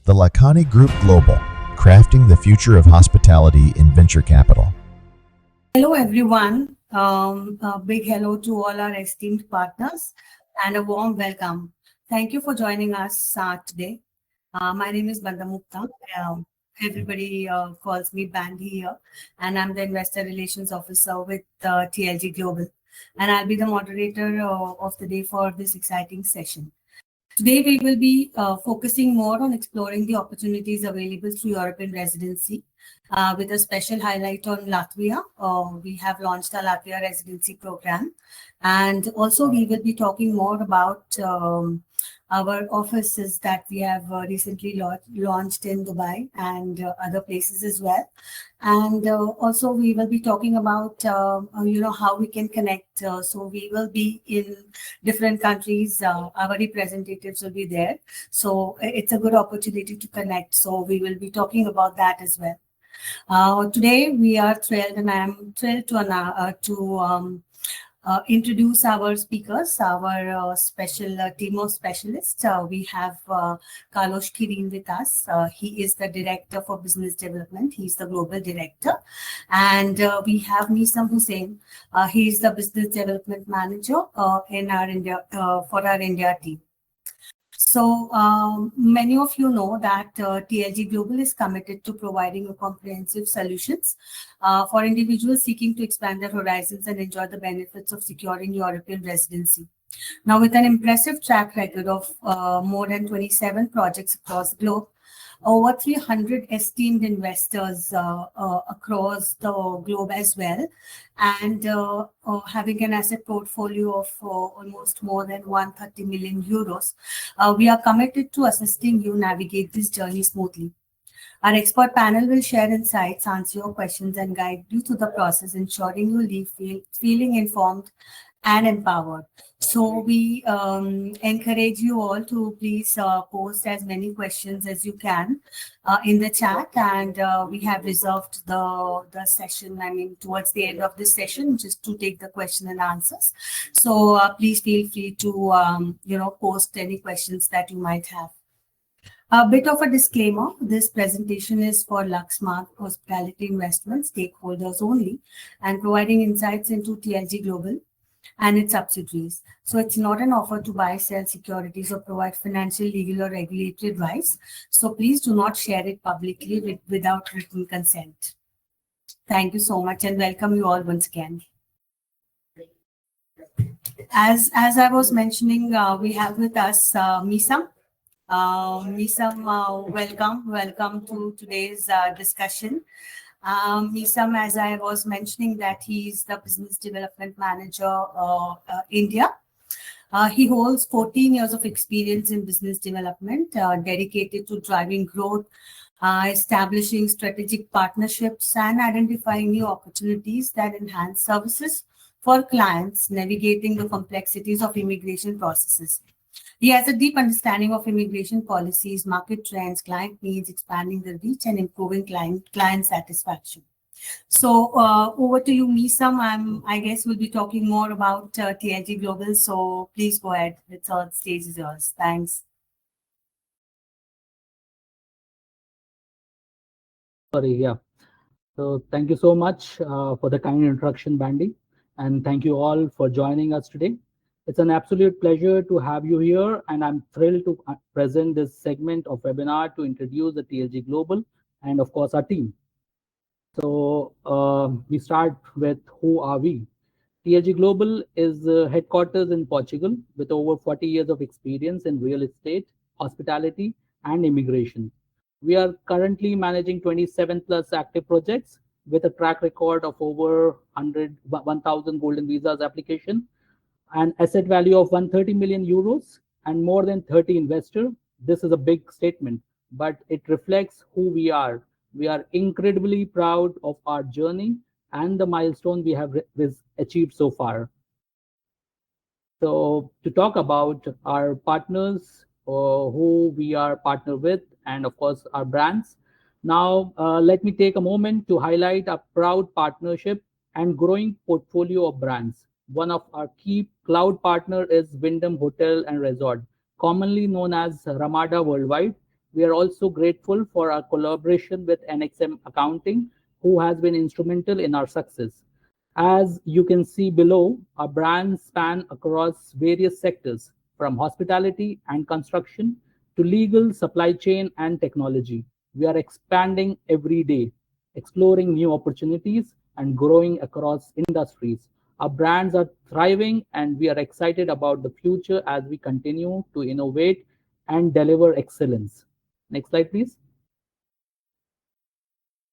the Lakhani Group Global, crafting the future of hospitality in venture capital. Hello, everyone. A big hello to all our esteemed partners and a warm welcome. Thank you for joining us today. My name is Bandamukta. Everybody calls me Bandy here, and I'm the Investor Relations Officer with TLG Global. And I'll be the moderator of the day for this exciting session. Today, we will be focusing more on exploring the opportunities available through European residency with a special highlight on Latvia. We have launched our Latvia residency program. And also, we will be talking more about our offices that we have recently launched in Dubai and other places as well. And also we will be talking about, how we can connect. So we will be in different countries. Our representatives will be there. So it's a good opportunity to connect. So we will be talking about that as well. Today we are thrilled, and I am thrilled to introduce our speakers, our special team of specialists. We have Carlos Kirin with us. He is the Director for Business Development. He's the Global Director. And we have Misam Hussain. He is the Business Development Manager in our India for our India team. So many of you know that TLG Global is committed to providing comprehensive solutions for individuals seeking to expand their horizons and enjoy the benefits of securing European residency. Now, with an impressive track record of more than 27 projects across the globe, over 300 esteemed investors across the globe as well, and having an asset portfolio of almost more than 130 million euros, we are committed to assisting you navigate this journey smoothly. Our expert panel will share insights, answer your questions, and guide you through the process, ensuring you leave feeling informed and empowered. So we encourage you all to please post as many questions as you can in the chat, and we have reserved the session, towards the end of this session, just to take the question and answers. So please feel free to, post any questions that you might have. A bit of a disclaimer, this presentation is for LUXE Hospitality Investment stakeholders only and providing insights into TLG Global and its subsidiaries. So it's not an offer to buy, sell securities or provide financial, legal or regulatory advice. So please do not share it publicly without written consent. Thank you so much and welcome you all once again. As I was mentioning, we have with us Misam. Misam, welcome to today's discussion. Misam, as I was mentioning, that he is the Business Development Manager India. He holds 14 years of experience in business development, dedicated to driving growth, establishing strategic partnerships, and identifying new opportunities that enhance services for clients, navigating the complexities of immigration processes. He has a deep understanding of immigration policies, market trends, client needs, expanding the reach, and improving client satisfaction. So over to you, Misam. I guess we'll be talking more about TLG Global. So please go ahead. The stage is yours. Thanks. So thank you so much for the kind introduction, Bandy, and thank you all for joining us today. It's an absolute pleasure to have you here, and I'm thrilled to present this segment of webinar to introduce the TLG Global and, of course, our team. So we start with who are we? TLG Global is headquarters in Portugal with over 40 years of experience in real estate, hospitality, and immigration. We are currently managing 27 plus active projects with a track record of over 1,000 golden visas application, an asset value of 130 million euros and more than 30 investors. This is a big statement, but it reflects who we are. We are incredibly proud of our journey and the milestone we have achieved so far. So to talk about our partners, who we are partnered with, and of course our brands. Now, let me take a moment to highlight our proud partnership and growing portfolio of brands. One of our key cloud partner is Wyndham Hotel and Resort, commonly known as Ramada Worldwide. We are also grateful for our collaboration with NXM Accounting, who has been instrumental in our success. As you can see below, our brands span across various sectors, from hospitality and construction to legal, supply chain, and technology. We are expanding every day, exploring new opportunities, and growing across industries. Our brands are thriving, and we are excited about the future as we continue to innovate and deliver excellence. Next slide, please.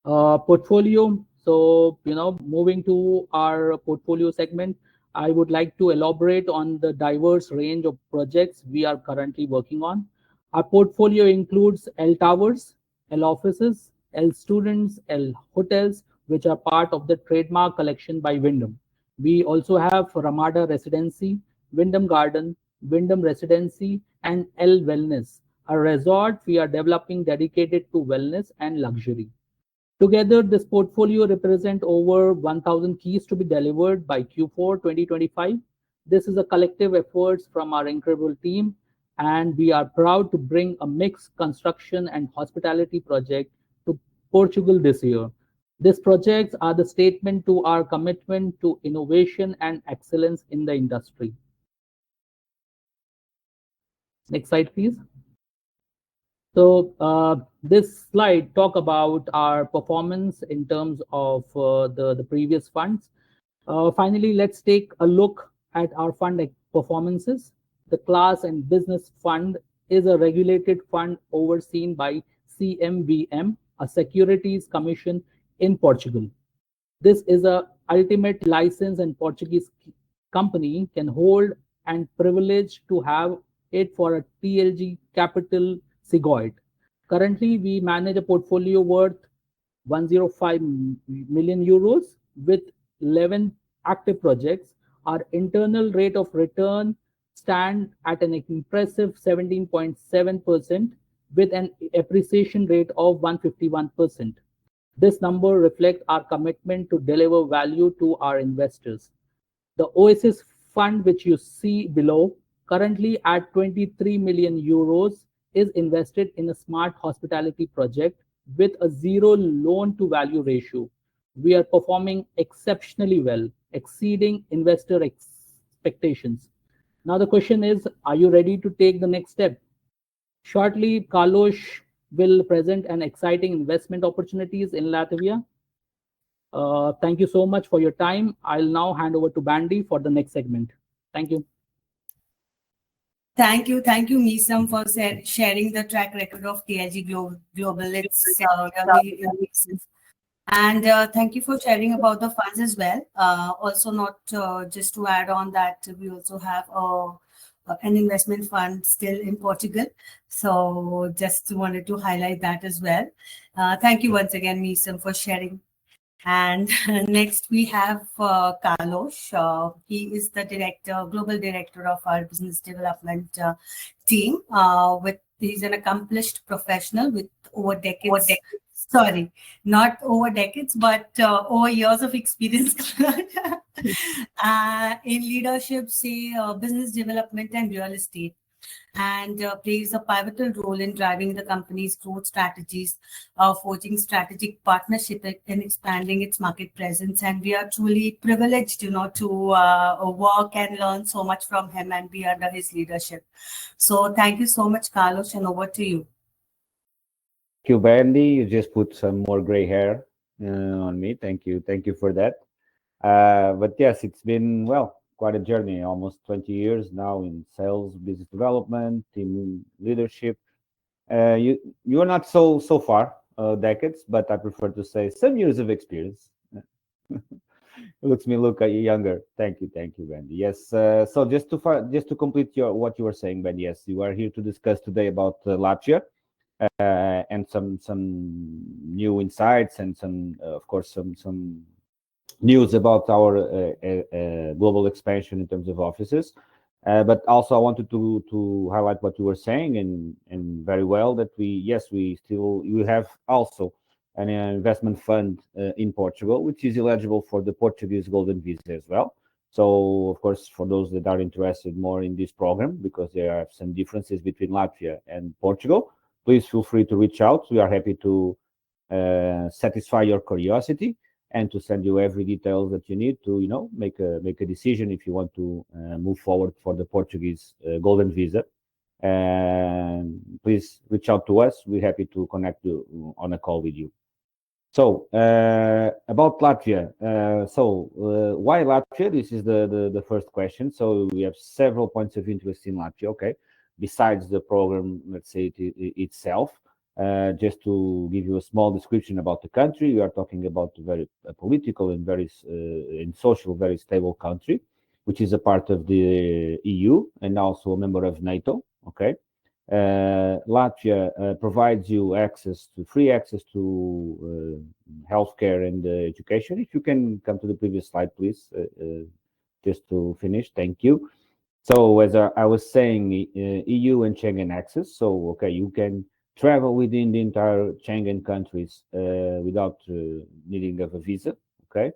Portfolio. So, moving to our portfolio segment, I would like to elaborate on the diverse range of projects we are currently working on. Our portfolio includes L Towers, L Offices, L Students, L Hotels, which are part of the trademark collection by Wyndham. We also have Ramada Residency, Wyndham Garden, Wyndham Residency, and L Wellness, a resort we are developing dedicated to wellness and luxury. Together, this portfolio represents over 1,000 keys to be delivered by Q4 2025. This is a collective effort from our incredible team, and we are proud to bring a mixed construction and hospitality project to Portugal this year. These projects are the statement to our commitment to innovation and excellence in the industry. Next slide, please. So this slide talk about our performance in terms of the previous funds. Finally, let's take a look at our fund performances. The Class and Business Fund is a regulated fund overseen by CMVM, a securities commission in Portugal. This is a ultimate license, and Portuguese company can hold and privilege to have it for a TLG capital SIGOIT. Currently, we manage a portfolio worth 105 million euros with 11 active projects. Our internal rate of return stand at an impressive 17.7% with an appreciation rate of 151%. This number reflects our commitment to deliver value to our investors. The Oasis Fund, which you see below, currently at 23 million euros, is invested in a smart hospitality project with a zero loan to value ratio. We are performing exceptionally well, exceeding investor expectations. Now the question is, are you ready to take the next step? Shortly, Carlos will present an exciting investment opportunities in Latvia. Thank you so much for your time. I'll now hand over to Bandy for the next segment. Thank you. Thank you, Meesam, for sharing the track record of TLG Global. It's really impressive. And thank you for sharing about the funds as well. Also, not just to add on that, we also have an investment fund still in Portugal. So just wanted to highlight that as well. Thank you once again, Meesam, for sharing. And next we have Carlos. He is the global director of our business development team. He's an accomplished professional with over decades. Sorry, not over decades, but over years of experience in leadership, say business development and real estate, and plays a pivotal role in driving the company's growth strategies, forging strategic partnership and expanding its market presence. And we are truly privileged, to work and learn so much from him and be under his leadership. So thank you so much, Carlos, and over to you. Thank you, Bandy. You just put some more gray hair on me. Thank you for that. But yes, it's been, quite a journey, almost 20 years now in sales, business development, team leadership. You are not so far, decades, but I prefer to say some years of experience. Look younger. Thank you, Bandy. Yes. So just to complete what you were saying, Bandy. Yes, you are here to discuss today about Latvia. And some new insights and some, of course, some news about our global expansion in terms of offices. But also I wanted to highlight what you were saying and very well that we have also an investment fund in Portugal, which is eligible for the Portuguese Golden Visa as well. So, of course, for those that are interested more in this program, because there are some differences between Latvia and Portugal, please feel free to reach out. We are happy to satisfy your curiosity and to send you every detail that you need to, make a decision if you want to move forward for the Portuguese golden visa. And please reach out to us. We're happy to connect you on a call with you. So about Latvia. Why Latvia? This is the first question. So we have several points of interest in Latvia. Okay, besides the program, let's say itself. Just to give you a small description about the country, we are talking about a political and very and social, very stable country, which is a part of the EU and also a member of NATO. Okay, Latvia provides you free access to healthcare and education. If you can come to the previous slide, please, just to finish. Thank you. So as I was saying, EU and Schengen access. So okay, you can travel within the entire Schengen countries without needing of a visa. Okay.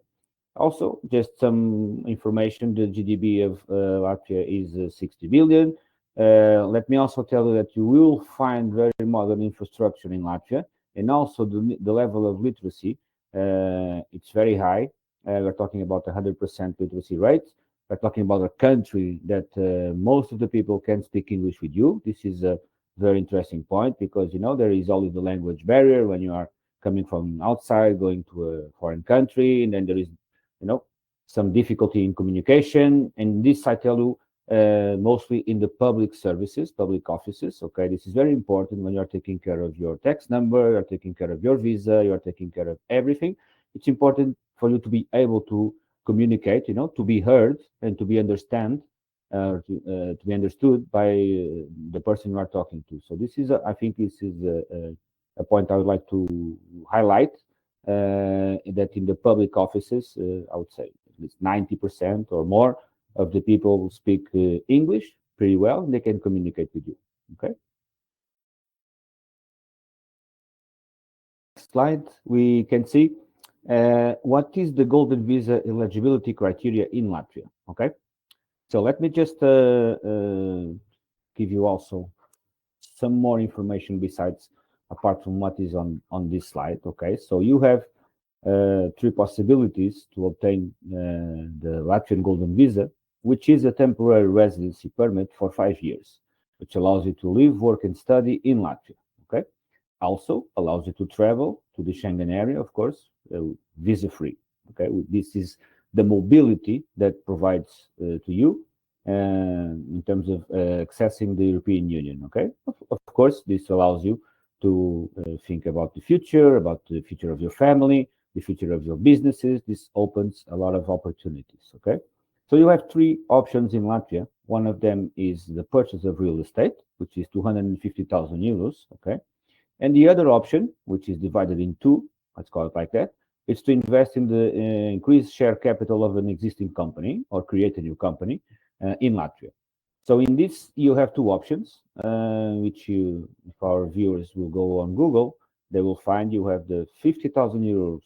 Also, just some information: the GDP of Latvia is 60 billion. Let me also tell you that you will find very modern infrastructure in Latvia, and also the level of literacy. It's very high. We're talking about 100% literacy rate. We're talking about a country that most of the people can speak English with you. This is a very interesting point because there is always the language barrier when you are coming from outside, going to a foreign country, and then there is some difficulty in communication. And this, I tell you, mostly in the public services, public offices. Okay, this is very important when you're taking care of your tax number, you're taking care of your visa, you're taking care of everything. It's important for you to be able to communicate, to be heard and to be understood by the person you are talking to. So this is, I think, this is a point I would like to highlight. That in the public offices, I would say at least 90% or more of the people speak English pretty well, and they can communicate with you. Okay. Slide, we can see what is the golden visa eligibility criteria in Latvia. Okay. So let me just give you also some more information besides, apart from what is on this slide. Okay. So you have three possibilities to obtain the Latvian golden visa, which is a temporary residency permit for 5 years, which allows you to live, work, and study in Latvia. Okay. Also allows you to travel to the Schengen area, of course, visa-free. Okay. This is the mobility that provides to you in terms of accessing the European Union. Okay. Of course, this allows you to think about the future of your family, the future of your businesses. This opens a lot of opportunities. Okay. So you have three options in Latvia. One of them is the purchase of real estate, which is 250,000 euros. Okay. And the other option, which is divided in two, let's call it like that, is to invest in the increased share capital of an existing company or create a new company in Latvia. So in this, you have two options, which if our viewers will go on Google, they will find you have the 50,000 euros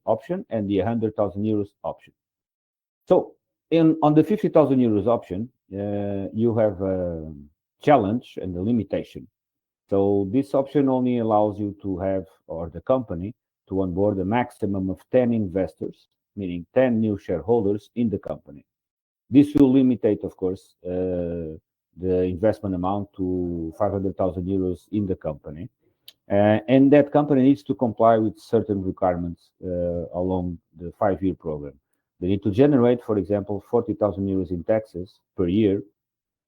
option and the 100,000 euros option. So on the 50,000 euros option, you have a challenge and a limitation. So this option only allows you to have, or the company, to onboard a maximum of 10 investors, meaning 10 new shareholders in the company. This will limit, of course, the investment amount to 500,000 euros in the company. And that company needs to comply with certain requirements along the 5-year program. They need to generate, for example, 40,000 euros in taxes per year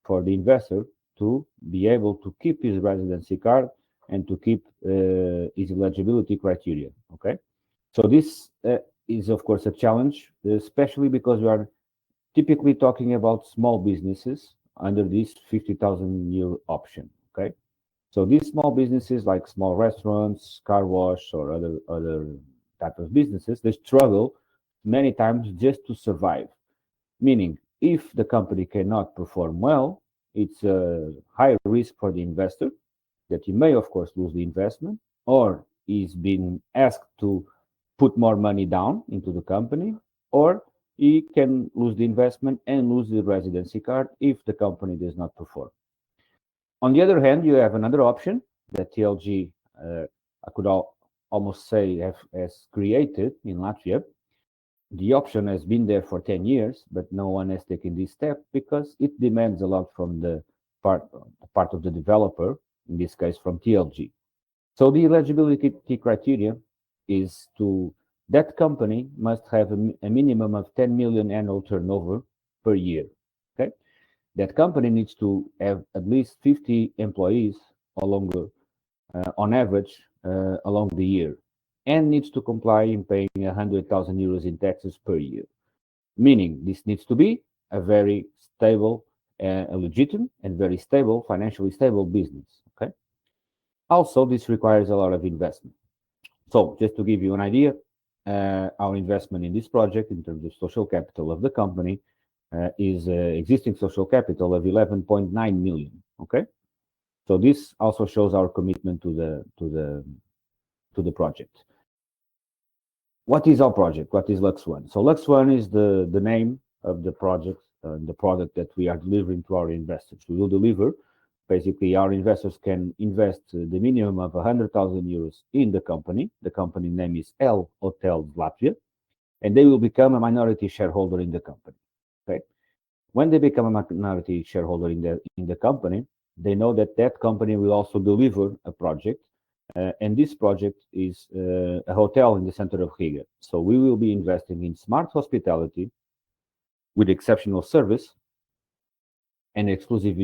for the investor to be able to keep his residency card and to keep his eligibility criteria. Okay, so this is, of course, a challenge, especially because we are typically talking about small businesses under this 50,000 euro option. Okay, so these small businesses, like small restaurants, car wash, or other type of businesses, they struggle many times just to survive. Meaning, if the company cannot perform well, it's a high risk for the investor that he may, of course, lose the investment, or he's been asked to put more money down into the company, or he can lose the investment and lose the residency card if the company does not perform. On the other hand, you have another option that TLG, I could almost say, has created in Latvia. The option has been there for 10 years, but no one has taken this step because it demands a lot from the part of the developer, in this case from TLG. So the eligibility criteria is that company must have a minimum of 10 million annual turnover per year. Okay, that company needs to have at least 50 employees on average along the year, and needs to comply in paying 100,000 euros in taxes per year. Meaning this needs to be a very stable, a legitimate and very stable, financially stable business. Okay. Also, this requires a lot of investment. So just to give you an idea, our investment in this project in terms of social capital of the company is existing social capital of 11.9 million. Okay. So this also shows our commitment to the project. What is our project? What is LUXE? So LUXE is the name of the project, the product that we are delivering to our investors. We will deliver. Basically, our investors can invest the minimum of 100,000 euros in the company. The company name is Untitled Latvia, and they will become a minority shareholder in the company. Okay. When they become a minority shareholder in the company, they know that company will also deliver a project. And this project is a hotel in the center of Riga. So we will be investing in smart hospitality with exceptional service and exclusive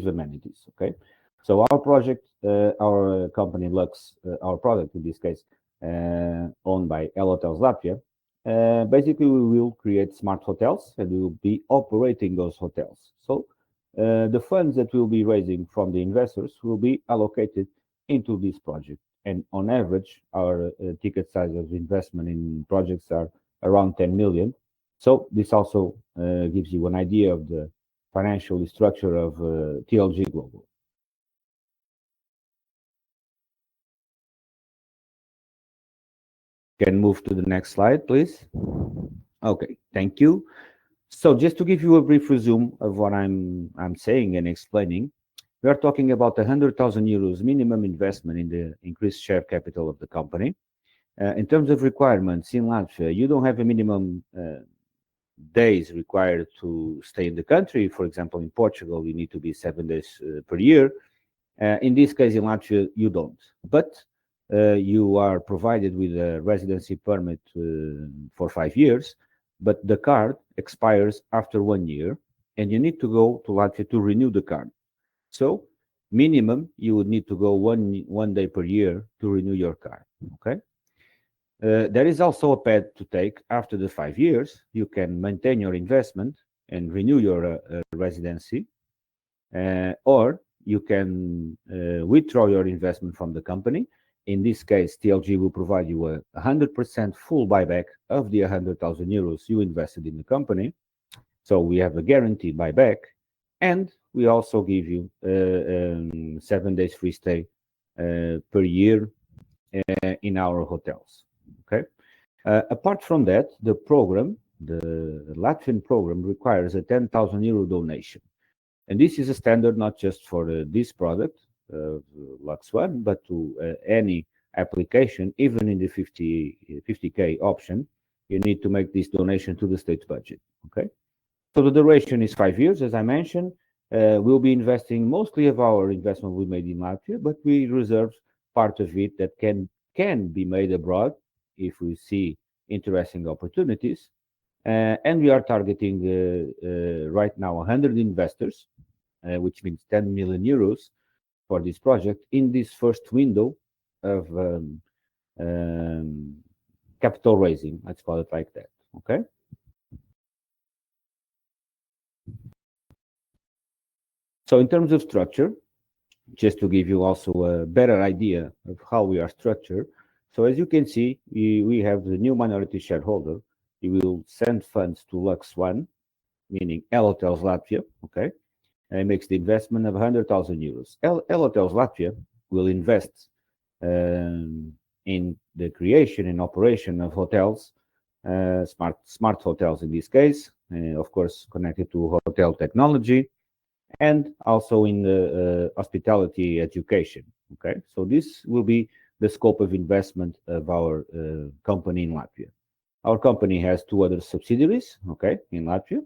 amenities. Okay, so our project, our company LUXE, our product in this case, owned by Hotels Latvia, basically we will create smart hotels and we will be operating those hotels. So the funds that we'll be raising from the investors will be allocated into this project, and on average our ticket size of investment in projects are around 10 million. So this also gives you an idea of the financial structure of TLG Global. Can move to the next slide, please. Okay, thank you. So just to give you a brief resume of what I'm saying and explaining, we are talking about 100,000 euros minimum investment in the increased share capital of the company. In terms of requirements in Latvia, you don't have a minimum days required to stay in the country. For example, in Portugal, you need to be 7 days per year. In this case, in Latvia, you don't. But you are provided with a residency permit for 5 years, but the card expires after 1 year, and you need to go to Latvia to renew the card. So minimum, you would need to go one day per year to renew your card. Okay. There is also a path to take after the 5 years. You can maintain your investment and renew your residency, or you can withdraw your investment from the company. In this case, TLG will provide you a 100% full buyback of the 100,000 euros you invested in the company. So we have a guaranteed buyback, and we also give you 7 days free stay per year in our hotels. Okay. Apart from that, the Latvian program requires a 10,000 euro donation, and this is a standard not just for this product, LUXE, but to any application, even in the 50K option, you need to make this donation to the state budget. Okay. So the duration is 5 years, as I mentioned. We'll be investing mostly of our investment we made in Latvia, but we reserve part of it that can be made abroad if we see interesting opportunities. And we are targeting right now 100 investors, which means 10 million euros for this project in this first window of capital raising. Let's call it like that. Okay. So in terms of structure, just to give you also a better idea of how we are structured. So as you can see, we have the new minority shareholder. He will send funds to LUXE, meaning Hotels Latvia, okay? And he makes the investment of 100,000 euros. Hotels Latvia will invest in the creation and operation of hotels, smart hotels in this case, of course, connected to hotel technology. and also in the hospitality education. Okay, so this will be the scope of investment of our company in Latvia. Our company has two other subsidiaries, okay, in Latvia.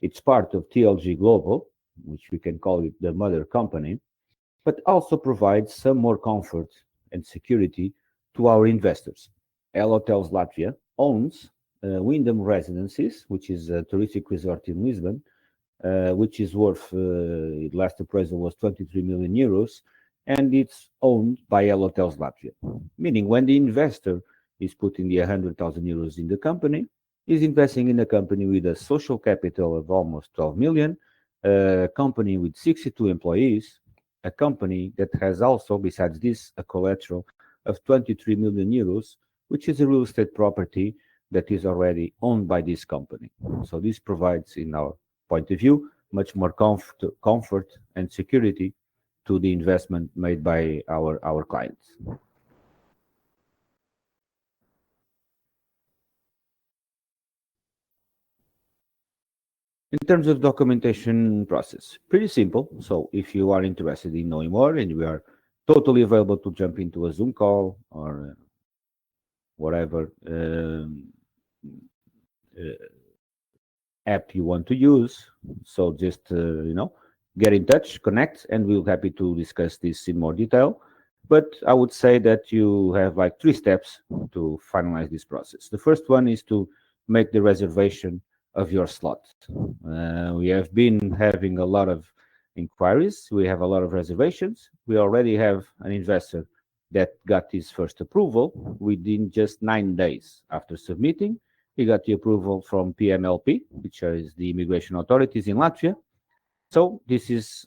It's part of TLG Global, which we can call it the mother company, but also provides some more comfort and security to our investors. L Hotels Latvia owns Wyndham Residencies, which is a touristic resort in Lisbon, which is worth, last appraisal was 23 million euros, and it's owned by L Hotels Latvia. Meaning when the investor is putting the 100,000 euros in the company, is investing in a company with a social capital of almost 12 million, a company with 62 employees, a company that has also, besides this, a collateral of 23 million euros, which is a real estate property that is already owned by this company. So this provides, in our point of view, much more comfort and security to the investment made by our clients. In terms of documentation process, pretty simple. So if you are interested in knowing more, and we are totally available to jump into a Zoom call or whatever app you want to use. So just get in touch, connect, and we'll be happy to discuss this in more detail. But I would say that you have like 3 steps to finalize this process. The first one is to make the reservation of your slot. We have been having a lot of inquiries. We have a lot of reservations. We already have an investor that got his first approval within just 9 days after submitting. He got the approval from PMLP, which is the immigration authorities in Latvia. So this is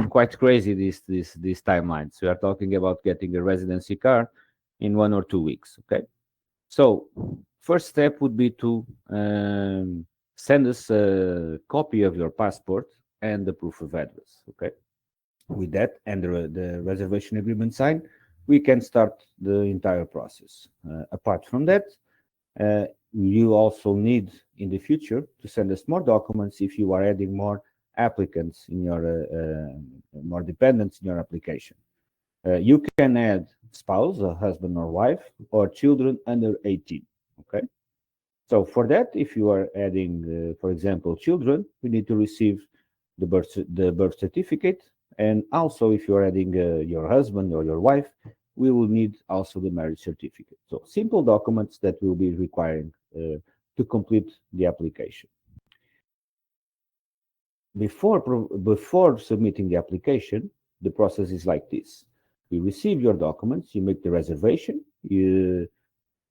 quite crazy, these timelines. We are talking about getting a residency card in 1 or 2 weeks, okay? So first step would be to send us a copy of your passport and the proof of address, okay? With that and the reservation agreement signed, we can start the entire process. Apart from that, you also need in the future to send us more documents if you are adding more applicants in your more dependents in your application. You can add spouse, a husband or wife, or children under 18. Okay. So for that, if you are adding, for example, children, we need to receive the birth certificate, and also if you are adding your husband or your wife, we will need also the marriage certificate. So simple documents that will be requiring to complete the application. Before submitting the application, the process is like this. You receive your documents, you make the reservation, the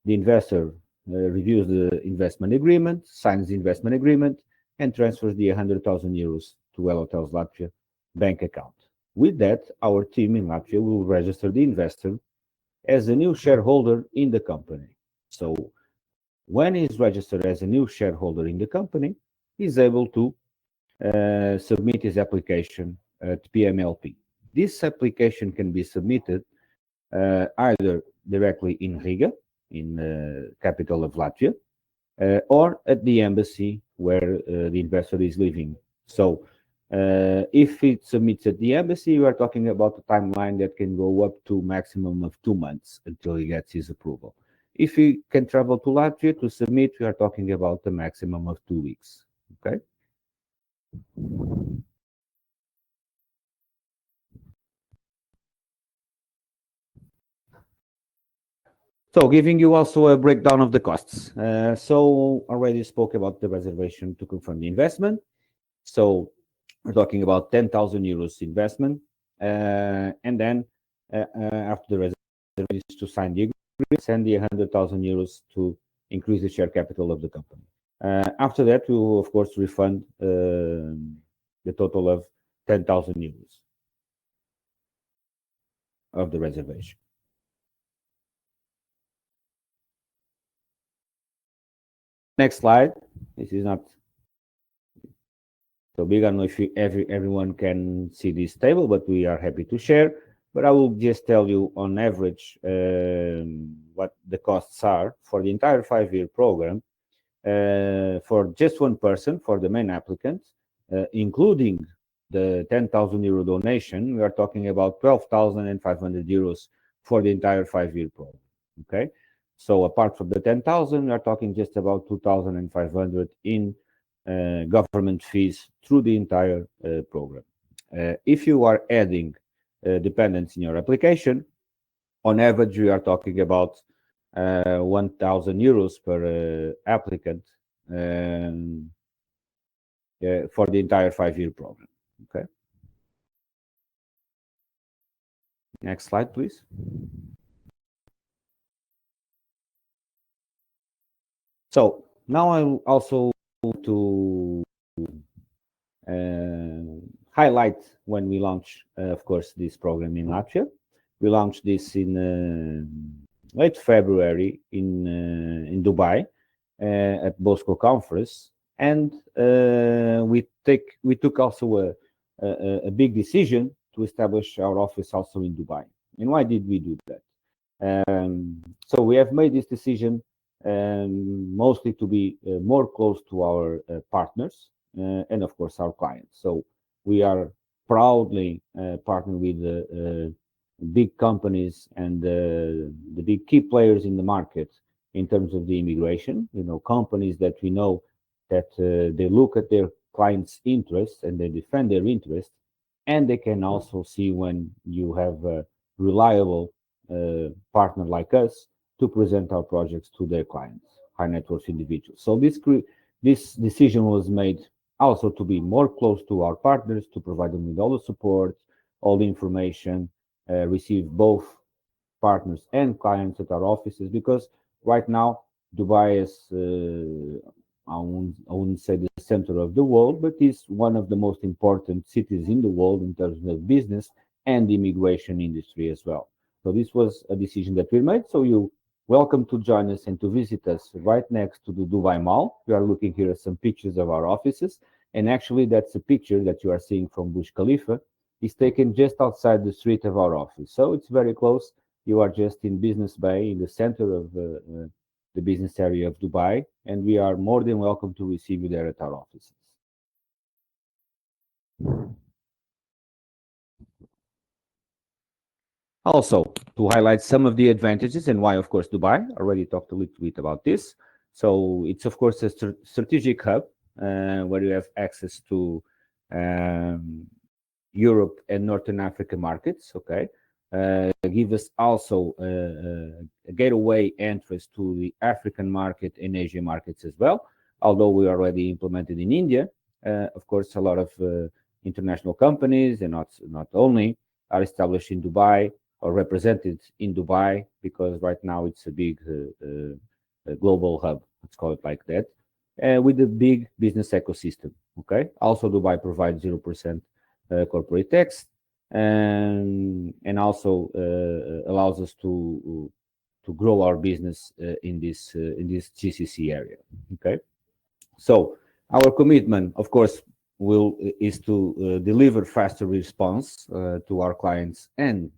investor reviews the investment agreement, signs the investment agreement, and transfers the 100,000 euros to L Hotels Latvia bank account. With that, our team in Latvia will register the investor as a new shareholder in the company. So when he's registered as a new shareholder in the company, he's able to submit his application at PMLP. This application can be submitted either directly in Riga, in the capital of Latvia, or at the embassy where the investor is living. So if it submits at the embassy, we are talking about a timeline that can go up to maximum of 2 months until he gets his approval. If he can travel to Latvia to submit, we are talking about a maximum of 2 weeks. Okay. So giving you also a breakdown of the costs. So already spoke about the reservation to confirm the investment. So we're talking about 10,000 euros investment. And then after the reservation is to sign the agreement, send the 100,000 euros to increase the share capital of the company. After that, we will, of course, refund the total of 10,000 euros of the reservation. Next slide. This is not so big. I don't know if everyone can see this table, but we are happy to share. But I will just tell you on average what the costs are for the entire 5-year program for just one person, for the main applicant, including the 10,000 euro donation, we are talking about 12,500 euros for the entire 5-year program. Okay, so apart from the 10,000, we are talking just about 2,500 in government fees through the entire program. If you are adding dependents in your application, on average, we are talking about 1,000 euros per applicant for the entire 5-year program. Okay. Next slide, please. So now I also to highlight when we launch, of course, this program in Latvia. We launched this in late February in Dubai at Bosco Conference, and we took also a big decision to establish our office also in Dubai. And why did we do that? So we have made this decision mostly to be more close to our partners and of course our clients. So we are proudly partnered with big companies and the big key players in the market in terms of the immigration. You know, companies that we know that they look at their clients' interests and they defend their interests, and they can also see when you have a reliable partner like us to present our projects to their clients, high net worth individuals. So this decision was made also to be more close to our partners, to provide them with all the support, all the information, receive both partners and clients at our offices, because right now Dubai is, I wouldn't say the center of the world, but is one of the most important cities in the world in terms of business and the immigration industry as well. So this was a decision that we made. So you welcome to join us and to visit us right next to the Dubai Mall. We are looking here at some pictures of our offices, and actually that's a picture that you are seeing from Burj Khalifa. It's taken just outside the street of our office, so it's very close. You are just in Business Bay, in the center of the business area of Dubai, and we are more than welcome to receive you there at our offices. Also, to highlight some of the advantages and why, of course, Dubai, I already talked a little bit about this. So it's, of course, a strategic hub where you have access to Europe and Northern Africa markets, okay? Give us also a gateway entrance to the African market and Asian markets as well. Although we are already implemented in India, of course, a lot of international companies, and not only, are established in Dubai or represented in Dubai, because right now it's a big global hub, let's call it like that, with a big business ecosystem, okay? Also, Dubai provides 0% corporate tax, and also allows us to grow our business in this GCC area. Okay, so our commitment, of course, is to deliver faster response to our clients and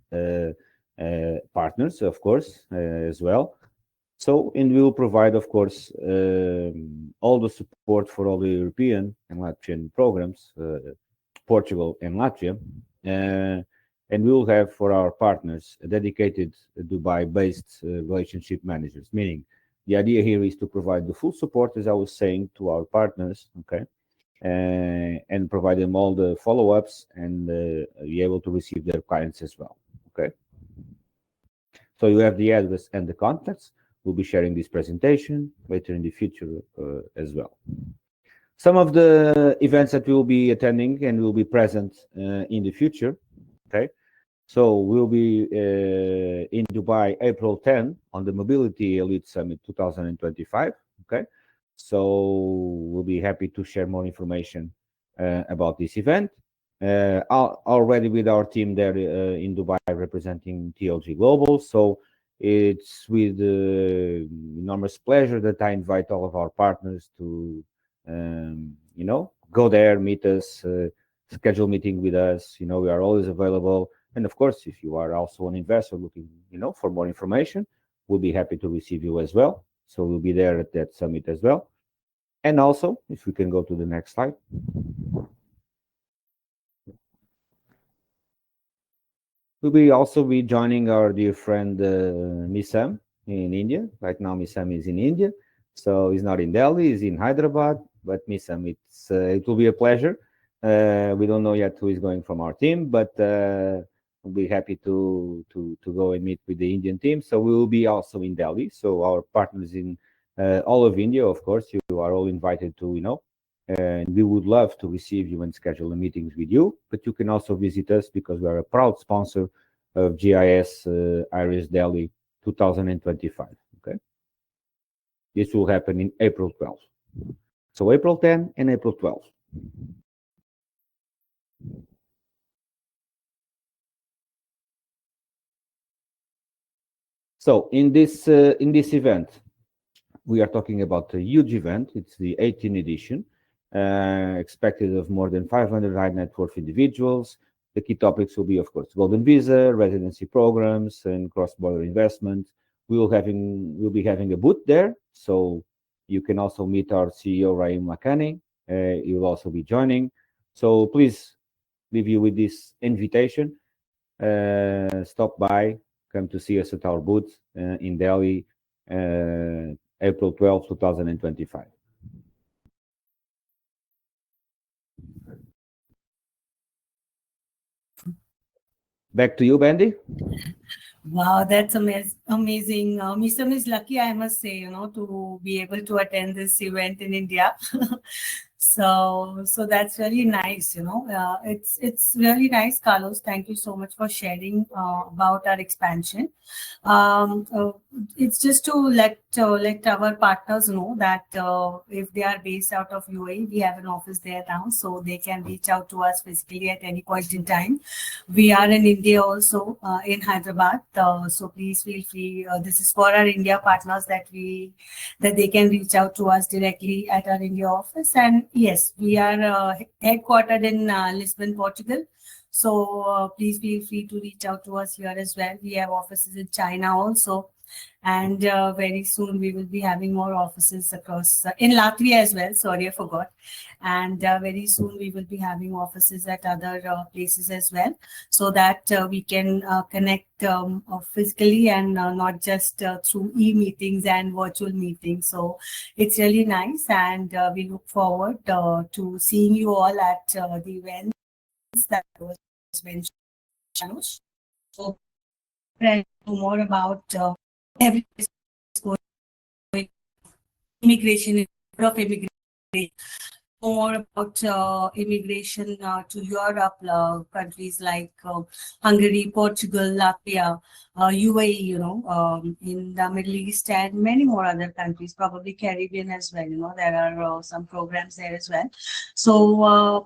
partners, of course, as well. So, and we will provide, of course, all the support for all the European and Latvian programs, Portugal and Latvia, and we will have for our partners a dedicated Dubai-based relationship managers. Meaning, the idea here is to provide the full support, as I was saying, to our partners, okay, and provide them all the follow-ups and be able to receive their clients as well. Okay. So you have the address and the contacts. We'll be sharing this presentation later in the future as well. Some of the events that we will be attending and will be present in the future. Okay, so we'll be in Dubai April 10 on the Mobility Elite Summit 2025. Okay, so we'll be happy to share more information about this event. Already with our team there in Dubai representing TLG Global. So it's with enormous pleasure that I invite all of our partners to go there, meet us, schedule meeting with us. We are always available. And of course, if you are also an investor looking, for more information, we'll be happy to receive you as well. So we'll be there at that summit as well. And also, if we can go to the next slide. We'll be also be joining our dear friend Misam in India. Right now, Misam is in India, so he's not in Delhi. He's in Hyderabad. But Misam, it will be a pleasure. We don't know yet who is going from our team, but we'll be happy to go and meet with the Indian team. So we will be also in Delhi. So our partners in all of India, of course, you are all invited to and we would love to receive you and schedule meetings with you. But you can also visit us because we are a proud sponsor of GIS Iris Delhi 2025. Okay, this will happen in April 12th. So April 10 and April 12th. So in this event, we are talking about a huge event. It's the 18th edition, expected of more than 500 high net worth individuals. The key topics will be, of course, golden visa, residency programs, and cross-border investment. We'll be having a booth there, so you can also meet our CEO Raim Makani. He will also be joining. So please, leave you with this invitation. Stop by, come to see us at our booth in Delhi, April 12, 2025. Back to you, Bandy. Wow, that's amazing. Misam is lucky, I must say, to be able to attend this event in India. So that's really nice. It's really nice, Carlos. Thank you so much for sharing about our expansion. It's just to let our partners know that if they are based out of UAE, we have an office there now, so they can reach out to us physically at any point in time. We are in India also, in Hyderabad. So please feel free. This is for our India partners that they can reach out to us directly at our India office. And yes, we are headquartered in Lisbon, Portugal. So please feel free to reach out to us here as well. We have offices in China also. And very soon we will be having more offices across in Latvia as well. Sorry, I forgot. And very soon we will be having offices at other places as well, so that we can connect physically and not just through e-meetings and virtual meetings. So it's really nice, and we look forward to seeing you all at the events that was mentioned. So more about every immigration, of immigration, more about immigration to Europe, countries like Hungary, Portugal, Latvia, UAE, in the Middle East, and many more other countries, probably Caribbean as well. There are some programs there as well. So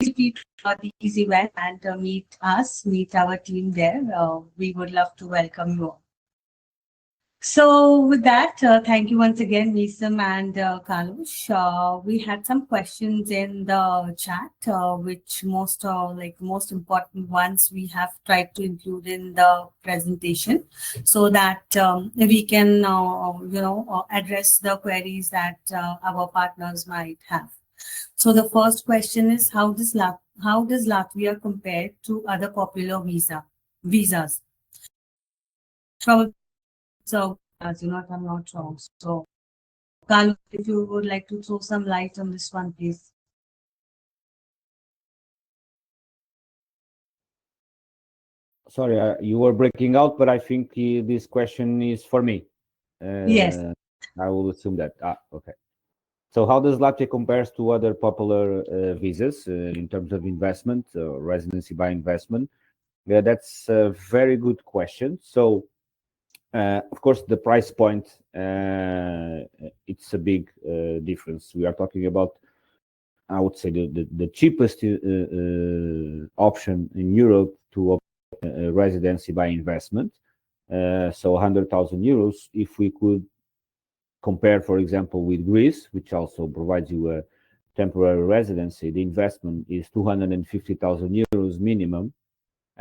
please these events and meet our team there. We would love to welcome you all. So with that, thank you once again, Nisam and Kalush. We had some questions in the chat, which most important ones we have tried to include in the presentation, so that we can address the queries that our partners might have. So the first question is, how does Latvia compare to other popular visas? Probably. So, as I'm not wrong. So, Carlos, if you would like to throw some light on this one, please. Sorry, you were breaking out, but I think this question is for me. Yes. I will assume that. Okay. So how does Latvia compares to other popular visas in terms of investment, residency by investment? Yeah, that's a very good question. So, of course, the price point, it's a big difference. We are talking about, I would say, the cheapest option in Europe to residency by investment. So 100,000 euros. If we could compare, for example, with Greece, which also provides you a temporary residency, the investment is 250,000 euros minimum,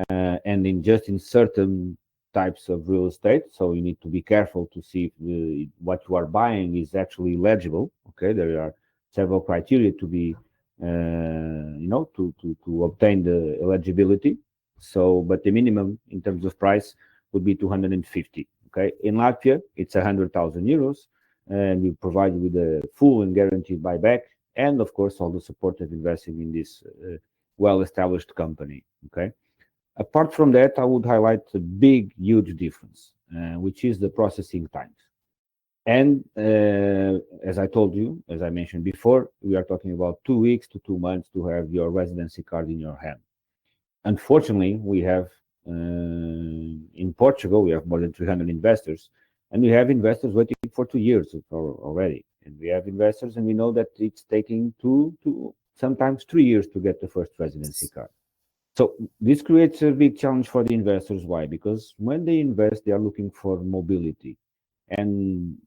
and in certain types of real estate. So you need to be careful to see if what you are buying is actually legible. Okay, there are several criteria to be, to obtain the eligibility. So, but the minimum in terms of price would be 250. Okay, in Latvia, it's 100,000 euros, and we provide you with a full and guaranteed buyback, and of course, all the support of investing in this well-established company. Okay. Apart from that, I would highlight a big, huge difference, which is the processing times. And as I told you, as I mentioned before, we are talking about 2 weeks to 2 months to have your residency card in your hand. Unfortunately, we have in Portugal, we have more than 300 investors, and we have investors waiting for 2 years already. And we have investors, and we know that it's taking 2 to sometimes 3 years to get the first residency card. So this creates a big challenge for the investors. Why? Because when they invest, they are looking for mobility. And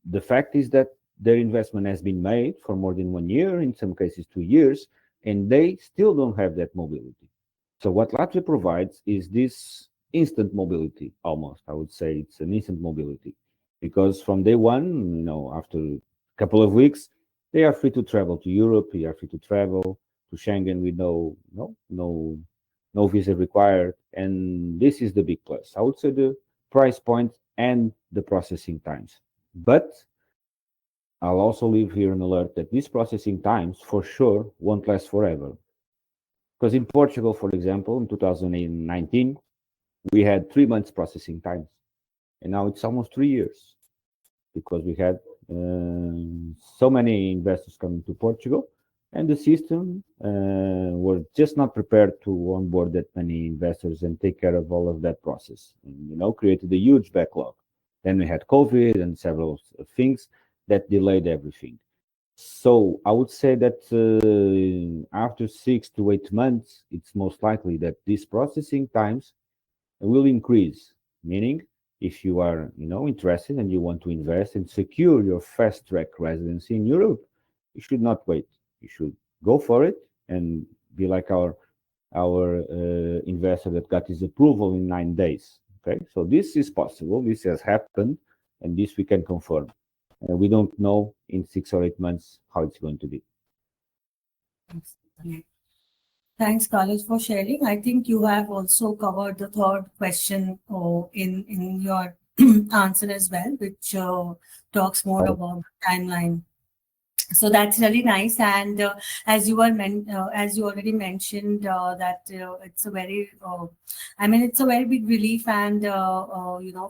the fact is that their investment has been made for more than 1 year, in some cases 2 years, and they still don't have that mobility. So what Latvia provides is this instant mobility, almost. I would say it's an instant mobility. Because from day one, after a couple of weeks, they are free to travel to Europe, they are free to travel to Schengen with no visa required. And this is the big plus. I would say the price point and the processing times. But I'll also leave here an alert that these processing times for sure won't last forever. Because in Portugal, for example, in 2019, we had 3 months processing times. And now it's almost 3 years because we had so many investors coming to Portugal, and the system was just not prepared to onboard that many investors and take care of all of that process. And, created a huge backlog. Then we had COVID and several things that delayed everything. So I would say that after 6 to 8 months, it's most likely that these processing times will increase. Meaning, if you are, interested and you want to invest and secure your fast-track residency in Europe, you should not wait. You should go for it and be like our investor that got his approval in 9 days. Okay, so this is possible. This has happened, and this we can confirm. We don't know in 6 or 8 months how it's going to be. Thanks, Carlos, for sharing. I think you have also covered the third question in your answer as well, which talks more about the timeline. So that's really nice. And as you already mentioned, that it's a very, it's a very big relief, and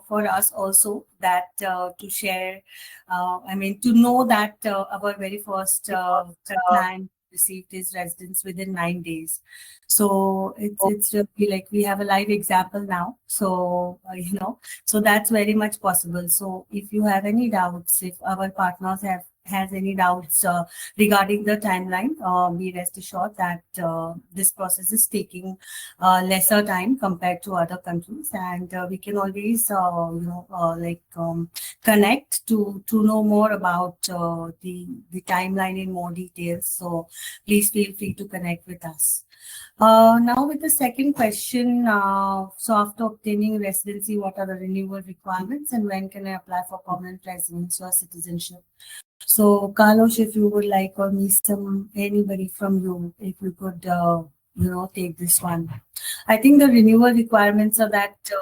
for us also that to share, to know that our very first client received his residence within 9 days. So it's really like we have a live example now. So so that's very much possible. So if you have any doubts, if our partners has any doubts regarding the timeline, be rest assured that this process is taking lesser time compared to other countries, and we can always connect to know more about the timeline in more details. So please feel free to connect with us. Now with the second question, so after obtaining residency, what are the renewal requirements and when can I apply for permanent residence or citizenship? So Carlos, if you would like, or anybody from you, if you could, take this one. I think the renewal requirements are that the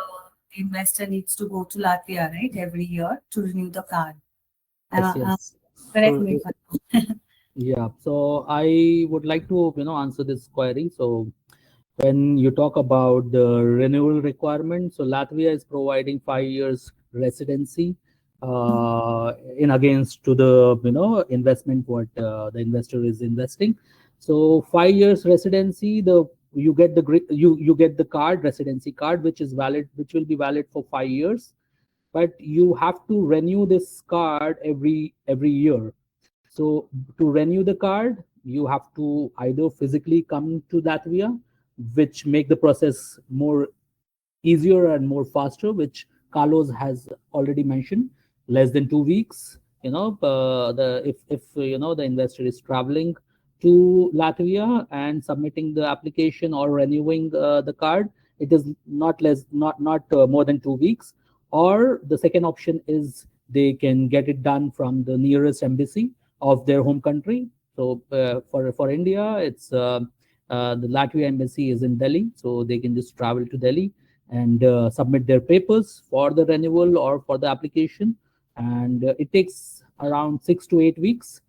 investor needs to go to Latvia, right, every year to renew the card. Yes. Correct me. Yeah, so I would like to answer this query. So when you talk about the renewal requirement, so Latvia is providing 5 years residency in against to the investment what the investor is investing. So 5 years residency, you get the card, residency card, which will be valid for 5 years, but you have to renew this card every year. So to renew the card, you have to either physically come to Latvia, which make the process more easier and more faster, which Carlos has already mentioned, less than 2 weeks. If the investor is traveling to Latvia and submitting the application or renewing the card, it is not more than 2 weeks. Or the second option is they can get it done from the nearest embassy of their home country. So for India, it's The Latvia embassy is in Delhi, so they can just travel to Delhi and submit their papers for the renewal or for the application. And it takes around 6 to 8 weeks.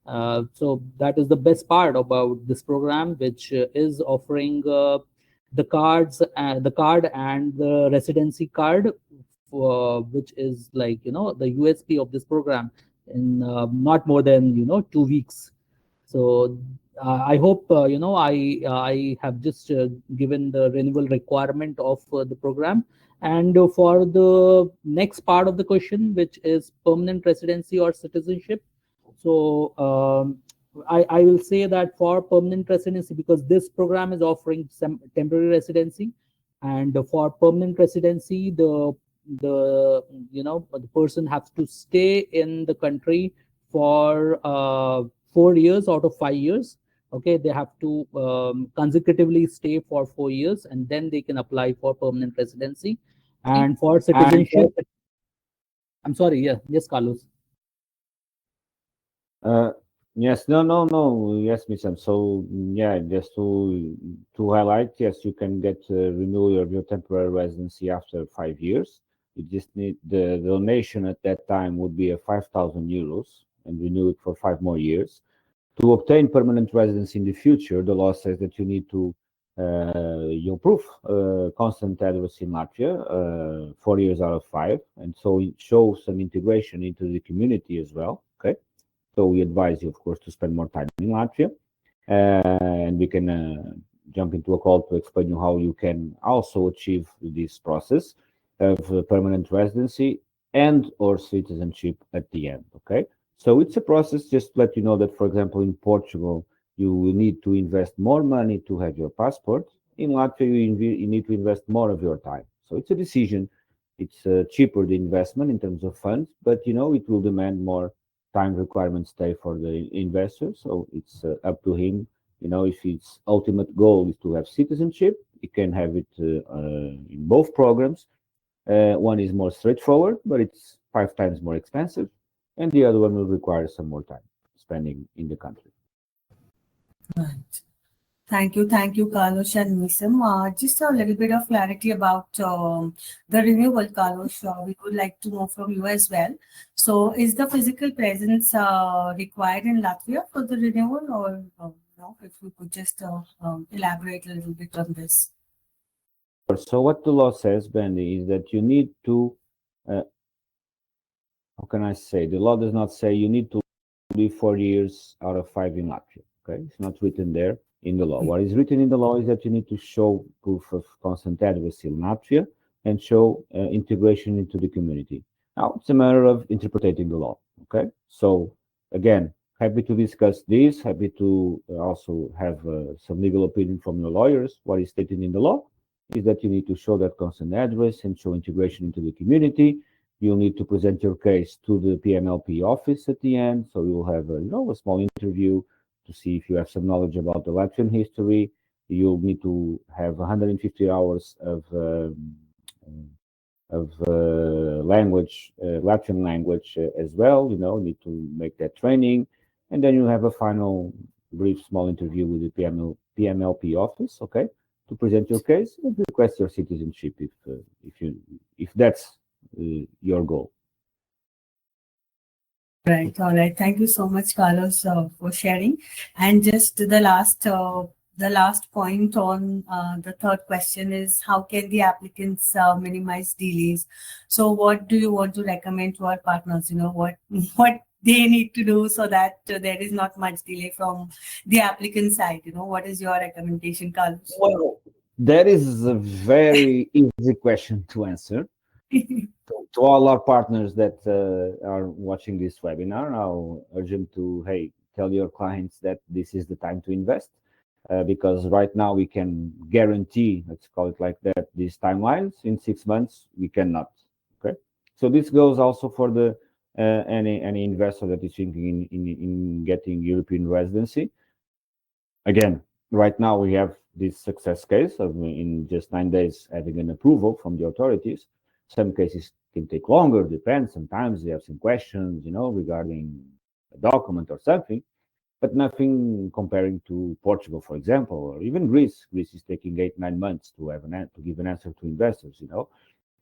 So that is the best part about this program, which is offering the card and the residency card, which is like the USP of this program in not more than 2 weeks. So I hope I have just given the renewal requirement of the program. And for the next part of the question, which is permanent residency or citizenship. So I will say that for permanent residency, because this program is offering some temporary residency, and for permanent residency, the person has to stay in the country for 4 years out of 5 years. Okay, they have to consecutively stay for 4 years, and then they can apply for permanent residency. And for citizenship, I'm sorry, yeah, yes, Carlos. Yes, no. Yes, Missam. So yeah, just to highlight, yes, you can get renewal of your temporary residency after 5 years. You just need the donation at that time would be a 5,000 euros and renew it for 5 more years. To obtain permanent residency in the future, the law says that you need to you prove constant address in Latvia, 4 years out of 5, and so it shows some integration into the community as well. Okay. So we advise you, of course, to spend more time in Latvia, and we can jump into a call to explain you how you can also achieve this process of permanent residency and or citizenship at the end. Okay, so it's a process. Just to let you know that, for example, in Portugal, you will need to invest more money to have your passport. In Latvia, you need to invest more of your time. So it's a decision. It's cheaper the investment in terms of funds, but it will demand more time requirements stay for the investor. So it's up to him. If his ultimate goal is to have citizenship, he can have it in both programs. One is more straightforward, but it's 5 times more expensive, and the other one will require some more time spending in the country. Right. Thank you, Carlos and Misam. Just a little bit of clarity about the renewal, Carlos. We would like to know from you as well. So, is the physical presence required in Latvia for the renewal, or no? If you could just elaborate a little bit on this. So, what the law says, Bendy, is that you need to. How can I say? The law does not say you need to live 4 years out of 5 in Latvia. Okay, it's not written there in the law. What is written in the law is that you need to show proof of constant addressing in Latvia and show integration into the community. Now, it's a matter of interpreting the law. Okay, so again, happy to discuss this. Happy to also have some legal opinion from your lawyers. What is stated in the law is that you need to show that constant address and show integration into the community. You'll need to present your case to the PMLP office at the end. So you'll have a small interview to see if you have some knowledge about the Latvian history. You'll need to have 150 hours of language, Latvian language as well. Need to make that training, and then you have a final brief small interview with the PMLP office. Okay, to present your case and request your citizenship if that's your goal. Right. All right. Thank you so much, Carlos, for sharing. And just the last point on the third question is how can the applicants minimize delays? So, what do you want to recommend to our partners? What they need to do so that there is not much delay from the applicant side. What is your recommendation, Carlos? Well, that is a very easy question to answer. To all our partners that are watching this webinar, I'll urge them to, tell your clients that this is the time to invest, because right now we can guarantee, let's call it like that, these timelines. In 6 months, we cannot. Okay, so this goes also for the any investor that is thinking in getting European residency. Again, right now we have this success case of in just 9 days having an approval from the authorities. Some cases can take longer, depends. Sometimes they have some questions, regarding a document or something. but nothing comparing to Portugal, for example, or even Greece. Greece is taking 8-9 months to have to give an answer to investors.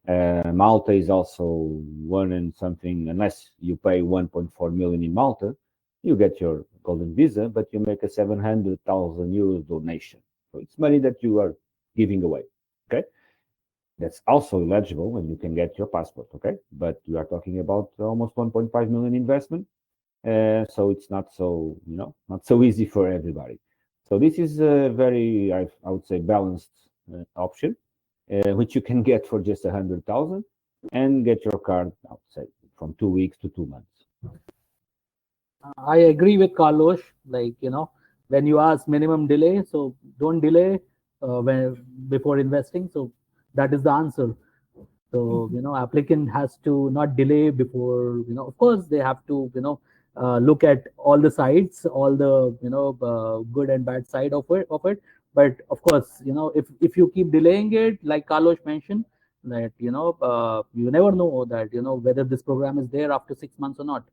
Malta is also one and something. Unless you pay 1.4 million in Malta, you get your golden visa, but you make a 700,000 euros donation. So it's money that you are giving away. Okay, that's also eligible, and you can get your passport. Okay, but you are talking about almost 1.5 million investment. So it's not so, not so easy for everybody. So this is a very, I would say, balanced option, which you can get for just 100,000 and get your card, I would say, from 2 weeks to 2 months. I agree with Carlos. Like, when you ask minimum delay, so don't delay before investing. So that is the answer. So, applicant has to not delay before, of course they have to, look at all the sides, all the, good and bad side of it. But of course, if you keep delaying it, like Carlos mentioned, that, you never know that, whether this program is there after 6 months or not.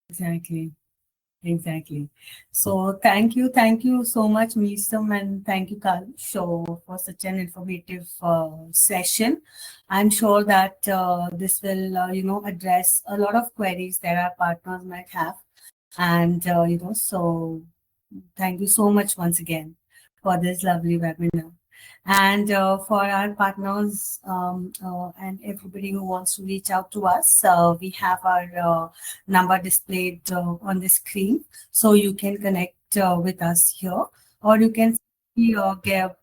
Exactly. So thank you so much, Misam, and thank you, Carl, for such an informative session. I'm sure that this will, address a lot of queries that our partners might have, and so thank you so much once again for this lovely webinar. And for our partners and everybody who wants to reach out to us, we have our number displayed on the screen. So you can connect with us here, or you can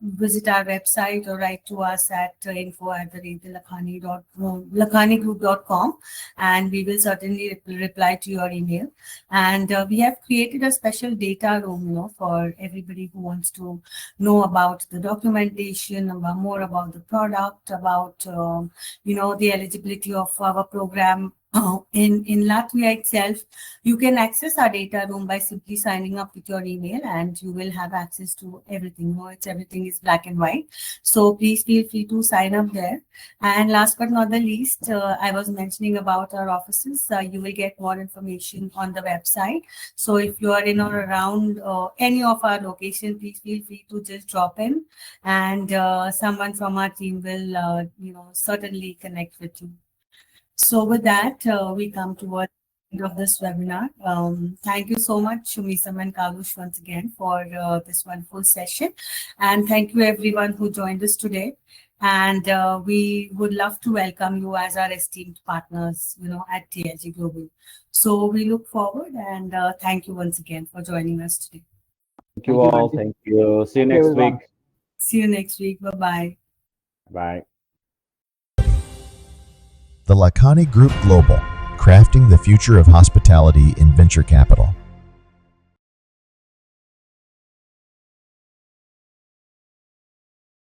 visit our website or write to us at info@lakhanigroup.com, and we will certainly reply to your email. And we have created a special data room, for everybody who wants to know about the documentation, more about the product, about the eligibility of our program. In Latvia itself, you can access our data room by simply signing up with your email, and you will have access to everything. Everything is black and white. So please feel free to sign up there. And last but not the least, I was mentioning about our offices. You will get more information on the website. So if you are in or around any of our locations, please feel free to just drop in, and someone from our team will, certainly connect with you. So with that, we come towards the end of this webinar. Thank you so much, Misam and Kalush, once again for this wonderful session. And thank you everyone who joined us today. And we would love to welcome you as our esteemed partners, at TLG Global. So we look forward, and thank you once again for joining us today. Thank you all. Thank you. See you next week. See you next week. Bye-bye. Bye. The Lakhani Group Global, crafting the future of hospitality in venture capital.